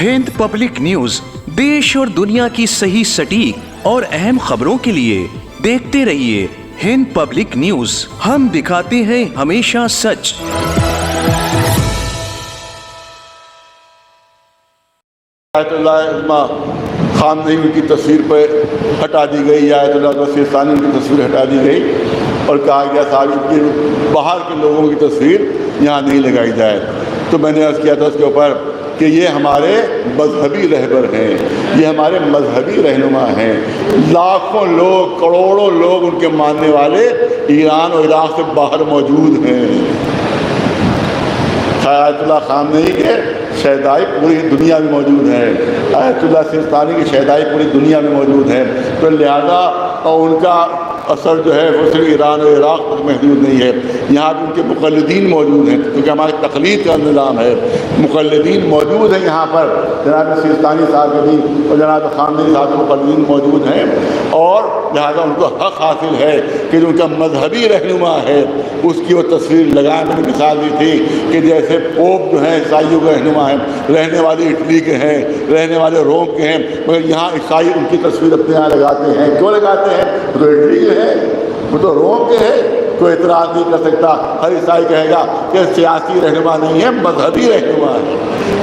Hind public news देश और दुनिया की सही सटीक और अहम खबरों के लिए देखते रहिए हिंद पब्लिक न्यूज। हम दिखाते हैं हमेशा सच। आयतुल्लाह खामनेई की तस्वीर पर हटा दी गई, आयतुल्लाह सिस्तानी की तस्वीर हटा दी गई और कहा गया साहब कि बाहर के लोगों की तस्वीर यहाँ नहीं लगाई जाए। तो मैंने अर्ज़ किया था उसके ऊपर कि ये हमारे मजहबी रहबर हैं, ये हमारे मजहबी रहनुमा हैं। लाखों लोग, करोड़ों लोग उनके मानने वाले ईरान और इराक़ से बाहर मौजूद हैं। आयतुल्लाह खामनेई के शहदाई पूरी दुनिया में मौजूद है, आयतुल्लाह सिस्तानी की शहदाई पूरी दुनिया में मौजूद है। तो लिहाजा और उनका असर जो है वो सिर्फ ईरान और इराक़ तक महदूद नहीं है, यहाँ भी उनके मुक़ल्लिदीन मौजूद हैं, क्योंकि हमारे तक़लीद का निज़ाम है। मुक़ल्लिदीन मौजूद हैं यहाँ पर, जनाब सिस्तानी साहब के भी और जनाब खामनेई साहब के मुक़ल्लिदीन मौजूद हैं और लिहाजा उनको हक़ हासिल है कि जो उनका मजहबी रहनुमा है उसकी वो तस्वीर लगाएँ। मैंने मिसाल दी थी कि जैसे पोप जो हैं ईसाइयों के रहनुमा हैं, रहने वाले इटली के हैं, रहने वाले रोम के हैं, मगर यहाँ ईसाई उनकी तस्वीर अपने यहाँ लगाते हैं। क्यों लगाते हैं? वो तो इटली के हैं, वो तो रोम के हैं, कोई एतराज़ नहीं कर सकता। हर ईसाई कहेगा कि सियासी रहनुमा नहीं है, मजहबी रहनुमा है।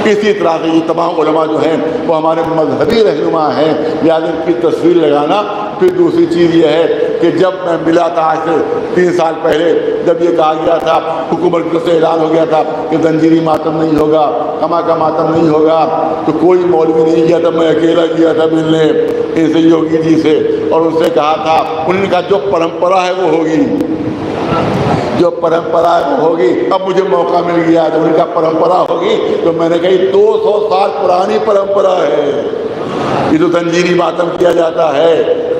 इसी तरह से ये तमाम उलमा जो हैं वो हमारे मजहबी रहनुमा हैं, लिहाजा इनकी तस्वीर लगाना। फिर दूसरी चीज़ ये है कि जब मैं मिला था आज से 3 साल पहले, जब ये कहा गया था, हुकूमत से ऐलान हो गया था कि जंजीरी मातम नहीं होगा, कमा का मातम नहीं होगा, तो कोई मौलवी नहीं गया था, मैं अकेला गया था मिलने इनसे, योगी जी से, और उनसे कहा था, उन्होंने कहा जो परंपरा है वो होगी, जो परंपरा है वो होगी। अब मुझे मौका मिल गया, जब उनका परंपरा होगी तो मैंने कही 200 साल पुरानी परंपरा है ये जो जंजीरी मातम किया जाता है,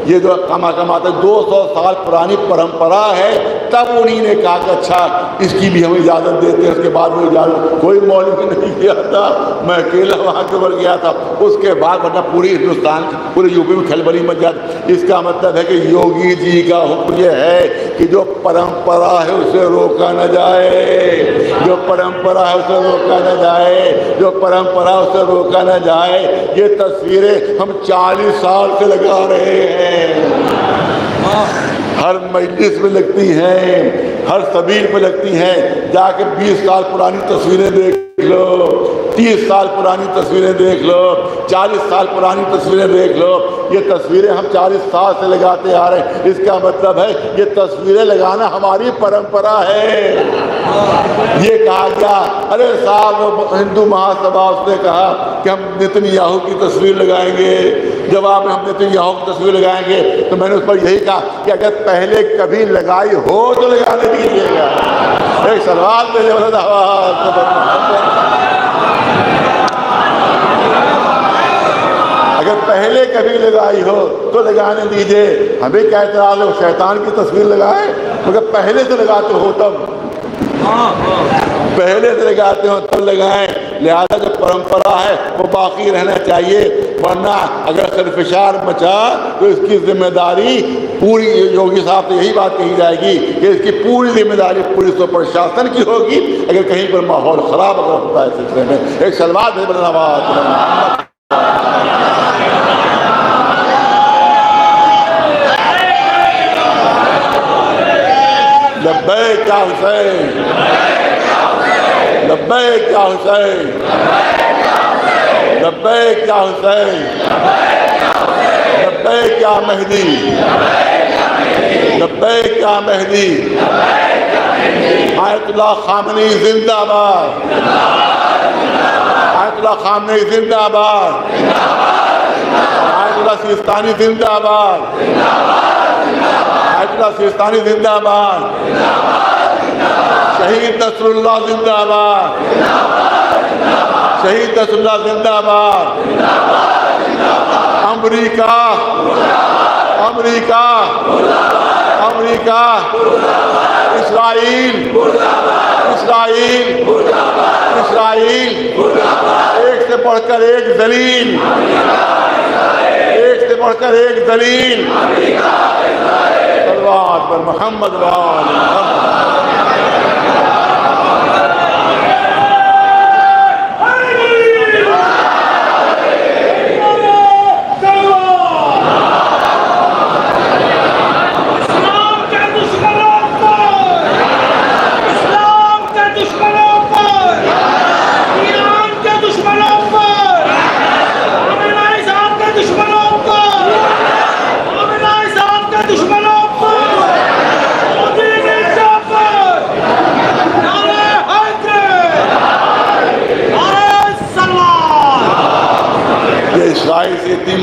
ये जो कमा का मातम 200 साल पुरानी परंपरा है। तब उन्हीं ने कहा कि अच्छा इसकी भी हम इजाज़त देते हैं। उसके बाद वो इजाज़त कोई मौलवी नहीं किया था, मैं अकेला वहाँ के ऊपर गया था। उसके बाद वरना पूरी हिंदुस्तान, पूरे यूपी में खलबली मच जाती। इसका मतलब है कि योगी जी का हुक्म ये है कि जो परंपरा है उसे रोका न जाए, जो परंपरा है उसे रोका न जाए, जो परंपरा उसे रोका न जाए। ये तस्वीरें हम 40 साल से लगा रहे हैं, हर मजलिस में लगती हैं, हर सबील पे लगती हैं। जाके 20 साल पुरानी तस्वीरें देख लो, 30 साल पुरानी तस्वीरें देख लो, 40 साल पुरानी तस्वीरें देख लो। ये तस्वीरें हम 40 साल से लगाते आ रहे हैं। इसका मतलब है ये तस्वीरें लगाना हमारी परंपरा है। ये कहा गया, अरे साहब हिंदू महासभा उसने कहा कि हम नेतन्याहू की तस्वीर लगाएंगे, जवाब में हम नेतन्याहू की तस्वीर लगाएंगे। तो मैंने उस पर यही कहा कि अगर पहले कभी लगाई हो तो लगाने दीजिएगा। एक सवाल मेरे अगर पहले कभी लगाई हो तो लगाने दीजिए। हमें क्या एतराज़ है शैतान की तस्वीर लगाए, मगर पहले से लगाते हो तब, पहले से लगाते हो तब लगाएं। लिहाजा जो परंपरा है वो बाकी रहना चाहिए, वरना अगर सरफिशार मचा तो इसकी जिम्मेदारी पूरी, योगी साहब से यही बात कही जाएगी कि इसकी पूरी जिम्मेदारी पुलिस और प्रशासन की होगी अगर कहीं पर माहौल ख़राब अगर होता है सिलसिले में। एक सलवात है बदनाबाद लब्बैक या हुसैन, लब्बैक या हुसैन, लब्बैक या हुसैन, लब्बैक या मेहदी, लब्बैक या मेहदी। आयतुल्लाह खामनेई जिंदाबाद, आयतुल्लाह खामनेई जिंदाबाद, आयतुल्लाह सिस्तानी जिंदाबाद, आयतुल्लाह सिस्तानी जिंदाबाद, शहीद नसरुल्लाह जिंदाबाद, शहीद नसरुल्लाह जिंदाबाद। America, America, America, Israel, Israel, Israel, एक से बढ़कर एक दलील, एक से बढ़कर एक दलील। सल्लल्लाहु अलैहि मोहम्मद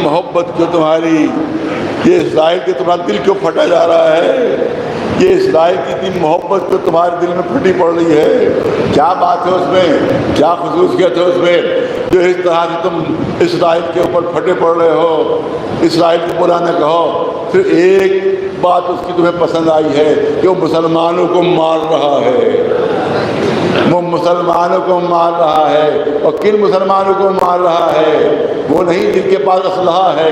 मोहब्बत क्यों तुम्हारी, ये इसराइल के तुम्हारा दिल क्यों फटा जा रहा है, ये इसराइल की इतनी मोहब्बत क्यों तुम्हारे दिल में फटी पड़ रही है, क्या बात है उसमें, क्या खसूसियत है उसमें जो इस तरह से तुम इसराइल के ऊपर फटे पड़ रहे हो, इसराइल को बुरा न कहो। फिर एक बात उसकी तुम्हें पसंद आई है कि वो मुसलमानों को मार रहा है, वो मुसलमानों को मार रहा है। और किन मुसलमानों को मार रहा है? वो नहीं जिनके पास असलहा है,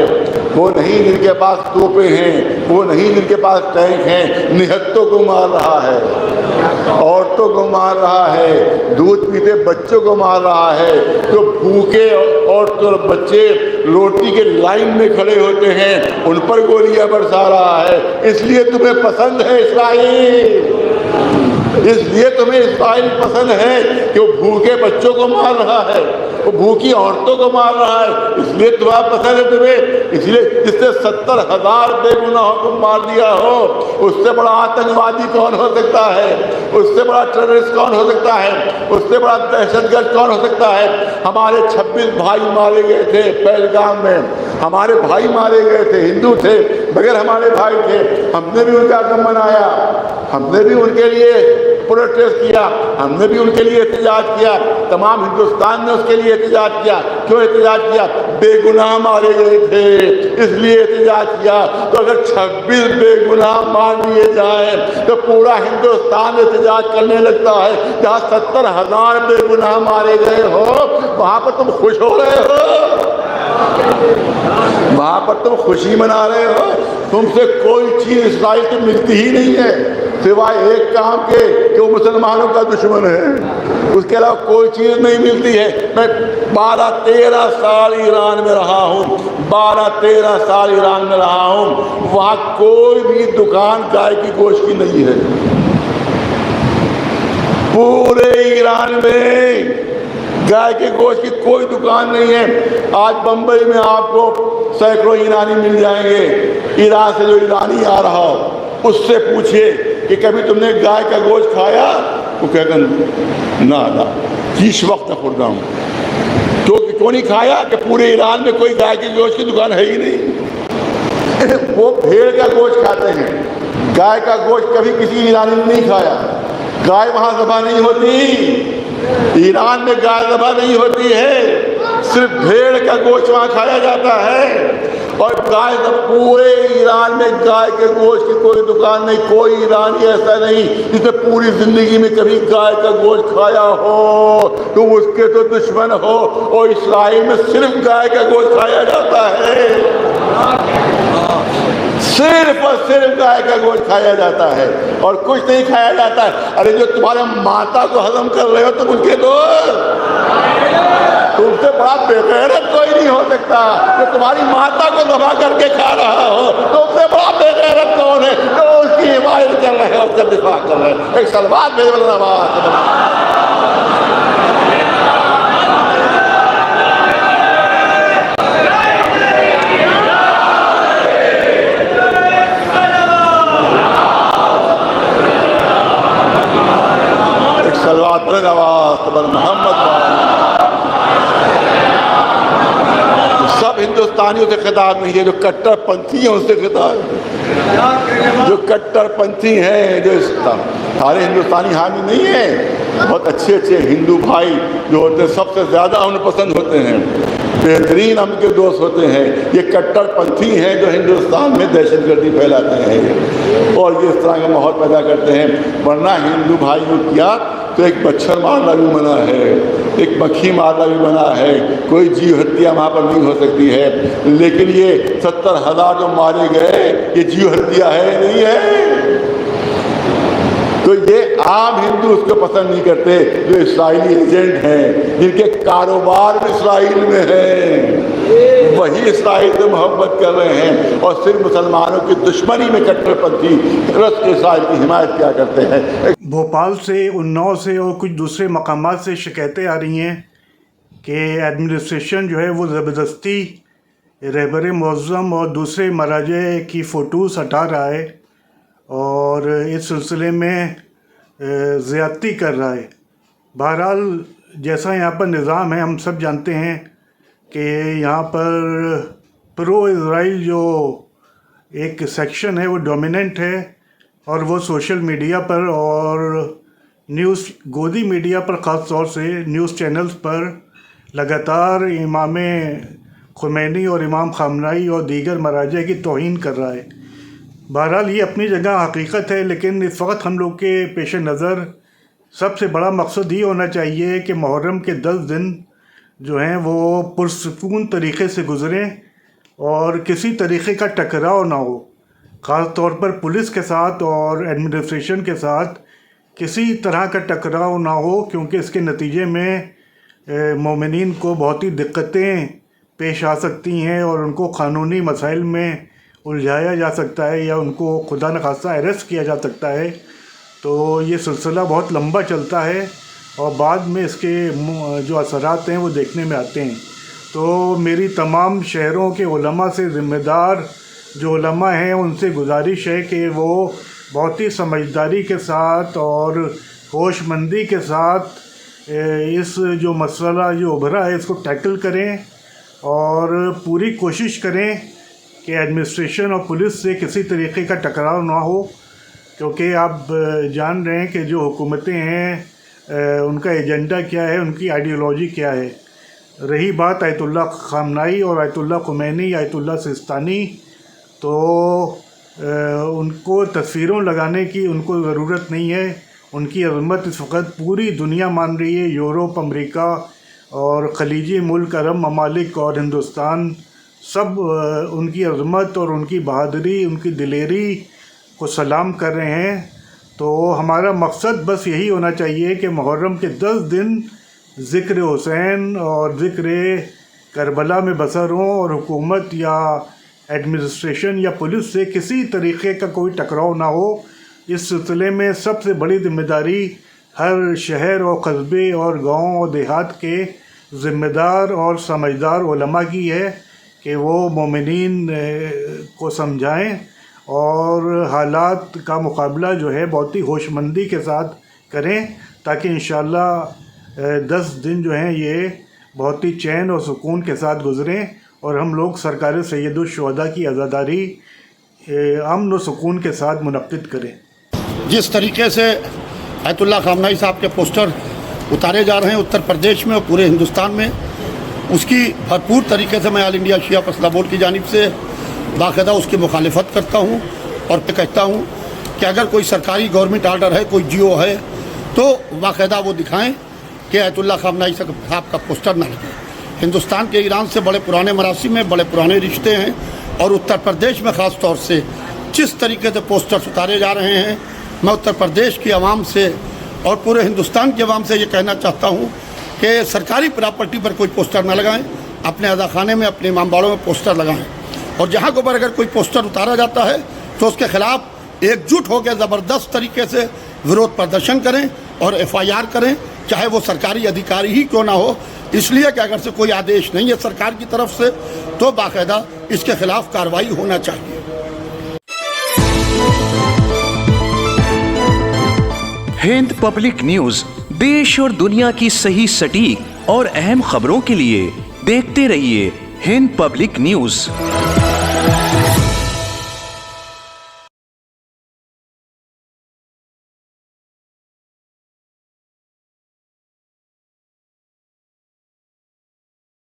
वो नहीं जिनके पास तोपें हैं, वो नहीं जिनके पास टैंक हैं, निहत्तों को मार रहा है, औरतों को मार रहा है, दूध पीते बच्चों को मार रहा है, जो भूखे औरतों और बच्चे रोटी के लाइन में खड़े होते हैं उन पर गोलियां बरसा रहा है। इसलिए तुम्हें पसंद है इसराइल, इसलिए तुम्हें इसराइल पसंद है कि वो भूखे बच्चों को मार रहा है, वो भूखी औरतों को मार रहा है, इसलिए तुम्हारा पसंद है तुम्हें। इसलिए जिससे 70,000 बेगुनाहों को मार दिया हो, उससे बड़ा आतंकवादी कौन हो सकता है, उससे बड़ा टेररिस्ट कौन हो सकता है, उससे बड़ा दहशतगर्द कौन हो सकता है। हमारे 26 भाई मारे गए थे पहलगाम में, हमारे भाई मारे गए थे, हिंदू थे मगर हमारे भाई थे, हमने भी उनका गम मनाया, हमने भी उनके लिए प्रोटेस्ट किया, हमने भी उनके लिए एहतजाज किया, तमाम हिंदुस्तान ने उसके लिए एहतजाज किया। क्यों एहतजाज किया? बेगुनाह मारे गए थे इसलिए एहतजाज किया। तो अगर 26 बेगुनाह मार दिए जाए तो पूरा हिंदुस्तान एहतजाज करने लगता है। जहाँ 70,000 बेगुनाह मारे गए हो वहाँ पर तुम खुश हो रहे हो, वहाँ पर तुम खुशी मना रहे हो। तुमसे कोई चीज़ इसराइल की मिलती ही नहीं है सिवाय एक काम के कि वो मुसलमानों का दुश्मन है, उसके अलावा कोई चीज़ नहीं मिलती है। मैं 12-13 साल ईरान में रहा हूँ, 12-13 साल ईरान में रहा हूँ, वहाँ कोई भी दुकान गाय की गोश्त की नहीं है। पूरे ईरान में गाय के गोश्त की कोई दुकान नहीं है। आज बम्बई में आपको सैकड़ों ईरानी मिल जाएंगे। ईरान से जो ईरानी आ रहा हो उससे पूछिए कि कभी तुमने गाय का गोश्त खाया? वो कहेगा ना, किस वक्त खुर्दा हूँ। तो क्यों नहीं खाया? कि पूरे ईरान में कोई गाय के गोश्त की दुकान है ही नहीं। वो भेड़ का गोश्त खाते हैं, गाय का गोश्त कभी किसी ईरानी ने नहीं खाया। गाय वहाँ ज़बह नहीं होती, ईरान में गाय ज़बह नहीं होती है, सिर्फ भेड़ का गोश्त वहाँ खाया जाता है। और गाय पूरे ईरान में गाय के गोश्त की कोई दुकान नहीं। कोई ईरानी ऐसा नहीं जिसने पूरी जिंदगी में कभी गाय का गोश्त खाया हो, तो उसके तो दुश्मन हो। और इस्राइल में सिर्फ गाय का गोश्त खाया जाता है, सिर्फ और सिर्फ गाय का गोश्त खाया जाता है और कुछ नहीं खाया जाता है। अरे जो तुम्हारे माता को हजम कर रहे हो तुम उनके दोस्त, तुमसे बड़ा बेगैरत कोई नहीं हो सकता। जो तुम्हारी माता को दबा करके खा रहा हो, तुमसे बड़ा बेगैरत कौन है जो उसकी हिमायत कर रहे हैं, उसका दिफा कर रहे हैं। एक सलवात सब हिंदुस्तानियों से खिताब नहीं है, जो कट्टरपंथी हैं उनसे खिताब है। जो कट्टरपंथी हैं, जो सारे हिंदुस्तानी हामी नहीं हैं, बहुत अच्छे अच्छे हिंदू भाई जो होते हैं सबसे ज़्यादा उन्हें पसंद होते हैं, बेहतरीन हम के दोस्त होते हैं। ये कट्टरपंथी हैं जो हिंदुस्तान में दहशतगर्दी फैलाते हैं और ये इस तरह का माहौल पैदा करते हैं। वरना हिंदू भाइयों क्या तो एक मच्छर मारना भी मना है, एक मक्खी मारना भी मना है, कोई जीव हत्या वहाँ पर नहीं हो सकती है। लेकिन ये 70,000 जो मारे गए ये जीव हत्या है नहीं है। तो ये आम हिंदू उसको पसंद नहीं करते जो इस्राइली एजेंट हैं, जिनके कारोबार भी इस्राइल में हैं, वही इस्राइल से मोहब्बत कर रहे हैं और सिर्फ मुसलमानों की दुश्मनी में कट्टरपंथी इस्राइल की हिमायत क्या करते हैं। भोपाल से, उन्नाव से और कुछ दूसरे मकामात से शिकायतें आ रही हैं कि एडमिनिस्ट्रेशन जो है वो ज़बरदस्ती रहबर मुअज़्ज़म और दूसरे मराजे की फ़ोटोज़ हटा रहा है और इस सिलसिले में ज़्यादती कर रहा है। बहरहाल जैसा यहाँ पर निज़ाम है हम सब जानते हैं कि यहाँ पर प्रो इसराइल जो एक सेक्शन है वो डोमिनेंट है और वो सोशल मीडिया पर और न्यूज़ गोदी मीडिया पर ख़ास तौर से न्यूज़ चैनल्स पर लगातार इमाम खुमैनी और इमाम खामनाई और दीगर मराजे की तौहीन कर रहा है। बहरहाल ये अपनी जगह हकीकत है, लेकिन इस वक्त हम लोग के पेश नज़र सबसे बड़ा मकसद ये होना चाहिए कि मुहर्रम के 10 दिन जो हैं वो पुरसकून तरीक़े से गुज़रें और किसी तरीक़े का टकराव ना हो। ख़ास तौर पर पुलिस के साथ और एडमिनिस्ट्रेशन के साथ किसी तरह का टकराव ना हो, क्योंकि इसके नतीजे में मोमिनीन को बहुत ही दिक्कतें पेश आ सकती हैं और उनको क़ानूनी मसाइल में उलझाया जा सकता है या उनको खुदा न खास्ता अरेस्ट किया जा सकता है। तो ये सिलसिला बहुत लंबा चलता है और बाद में इसके जो असरात हैं वो देखने में आते हैं। तो मेरी तमाम शहरों के उलमा से, ज़िम्मेदार जो उलमा हैं उनसे गुजारिश है कि वो बहुत ही समझदारी के साथ और होशमंदी के साथ इस जो मसला जो उभरा है इसको टैकल करें और पूरी कोशिश करें कि एडमिनिस्ट्रेशन और पुलिस से किसी तरीके का टकराव ना हो, क्योंकि आप जान रहे हैं कि जो हुकूमतें हैं उनका एजेंडा क्या है, उनकी आइडियोलॉजी क्या है। रही बात आयतुल्लाह खामनाई और आयतुल्लाह खुमैनी, आयतुल्लाह सिस्तानी, तो उनको तस्वीरों लगाने की उनको ज़रूरत नहीं है। उनकी अज़मत इस वक्त पूरी दुनिया मान रही है। यूरोप, अमेरिका और खलीजी मुल्क, अरब ममालिक और हिंदुस्तान सब उनकी अज़मत और उनकी बहादुरी, उनकी दिलेरी को सलाम कर रहे हैं। तो हमारा मकसद बस यही होना चाहिए कि मुहर्रम के 10 दिन ज़िक्र हुसैन और ज़िक्र करबला में बसर हों और हुकूमत या एडमिनिस्ट्रेशन या पुलिस से किसी तरीक़े का कोई टकराव ना हो। इस सिलसिले में सबसे बड़ी ज़िम्मेदारी हर शहर और कस्बे और गांव और देहात के ज़िम्मेदार और समझदार उलमा की है कि वो मोमिनीन को समझाएं और हालात का मुकाबला जो है बहुत ही होशमंदी के साथ करें, ताकि इंशाअल्लाह 10 दिन जो हैं ये बहुत ही चैन और सुकून के साथ गुज़रें और हम लोग सरकार सैयदुल शुहदा की आज़ादारी अमन व सुकून के साथ मुनक्किद करें। जिस तरीके से आयतुल्लाह खामनाई साहब के पोस्टर उतारे जा रहे हैं उत्तर प्रदेश में और पूरे हिंदुस्तान में, उसकी भरपूर तरीके से मैं ऑल इंडिया शिया फैसला बोर्ड की जानिब से बाकायदा उसकी मुखालिफत करता हूँ और कहता हूँ कि अगर कोई सरकारी गवर्नमेंट आर्डर है, कोई जीओ है, तो बाकायदा वो दिखाएं कि आयतुल्लाह खामनाई साहब का पोस्टर ना लगे। हिंदुस्तान के ईरान से बड़े पुराने मरासिम में बड़े पुराने रिश्ते हैं और उत्तर प्रदेश में ख़ास तौर से जिस तरीके से पोस्टर्स उतारे जा रहे हैं, मैं उत्तर प्रदेश की आवाम से और पूरे हिंदुस्तान की आवाम से ये कहना चाहता हूँ कि सरकारी प्रॉपर्टी पर कोई पोस्टर ना लगाएं, अपने अज़ाखाने में, अपने इमामबाड़ों में पोस्टर लगाएं और जहाँ को पर अगर कोई पोस्टर उतारा जाता है तो उसके ख़िलाफ़ एकजुट होकर ज़बरदस्त तरीके से विरोध प्रदर्शन करें और FIR करें, चाहे वो सरकारी अधिकारी ही क्यों ना हो। इसलिए कि अगर से कोई आदेश नहीं है सरकार की तरफ से तो बाकायदा इसके खिलाफ कार्रवाई होना चाहिए। हिंद पब्लिक न्यूज देश और दुनिया की सही, सटीक और अहम खबरों के लिए देखते रहिए हिंद पब्लिक न्यूज।